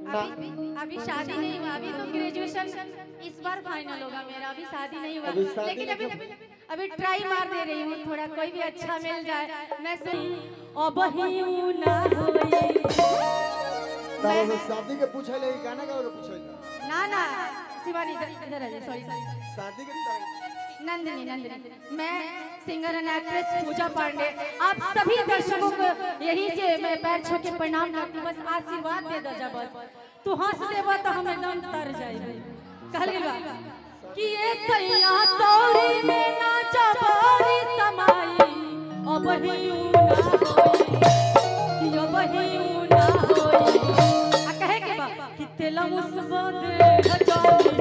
अभी शादी नहीं हुआ, अभी तो ग्रेजुएशन इस बार फाइनल होगा मेरा, अभी शादी नहीं हुआ। लेकिन अभी ट्राई मार दे रही हूँ, थोड़ा कोई भी अच्छा मिल जाए। मैं सही अब ही ना मैं शादी के पूछे ले गाना का और पूछे ना शिवानी इधर आ जाए। सॉरी शादी के नंदिनी मैं सिंगर एंड एक्ट्रेस पूजा पांडे, आप सभी दर्शकों को यही से मैं पैर छू के प्रणाम करती हूँ। बस आशीर्वाद दे दो, जब तू हंस देबा तो हम एकदम तर जाएंगे। कहल बा कि ये सैया तौरी में ना जबारी समाई अब ही ना होई, कि अब ही ना होई। आ कहे के बा कि तेला मुसबा दे हजारी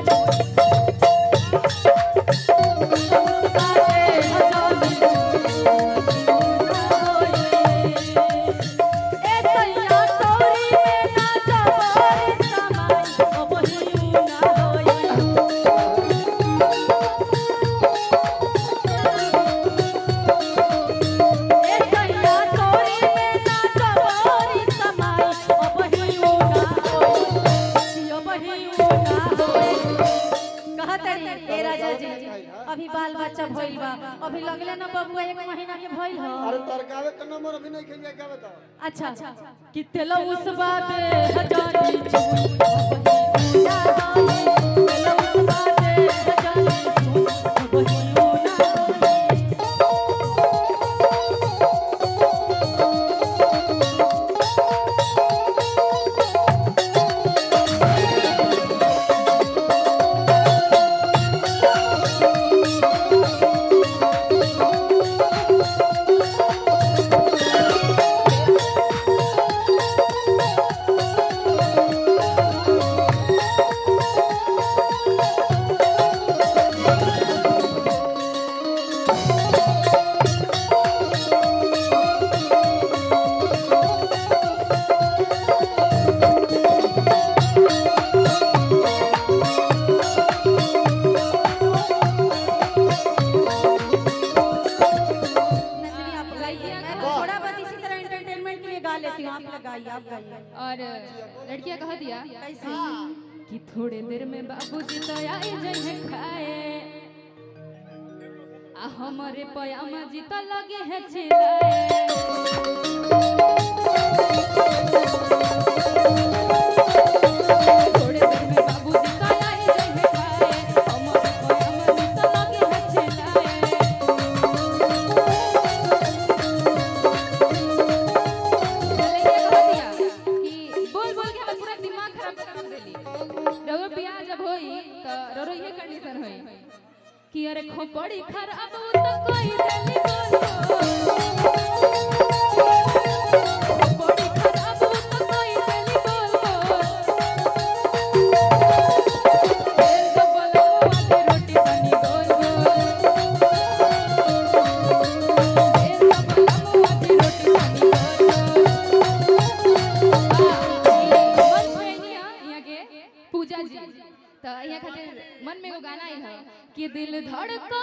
अभी बाल बच्चा भइल बा, अभी लगले ना बबुआ 1 महीना के भइल हो। अरे तरकावे के नंबर अभी नहीं खेलिए, क्या बताओ। अच्छा कि तेला उस बाते हजारी चूड़ी ना होई, तेला उस बाते हजारी चूड़ी ना और लड़कियां कह दिया कि थोड़े देर में बाबूजी तो आए जाए खाए, आ हमारे पयामा जी तो लगे है चिल्लाए। थोड़े देर में बाबूजी तो आए जाए खाए, हमारे पयामा जी तो लगे है चिल्लाए। कंडीशन होई कि अरे खोपड़ी खराब हो तो कोई दिल्ली बोलो, खोपड़ी खराब हो तो कोई दिल्ली बोलो। तेल तो बोलो आधी रोटी बनी गोल गोल, तेल तो बोलो आधी रोटी बनी गोल गोल। मन में यहाँ के पूजा जी तो यहाँ खातिर मन में वो गाना आई है कि दिल धड़कता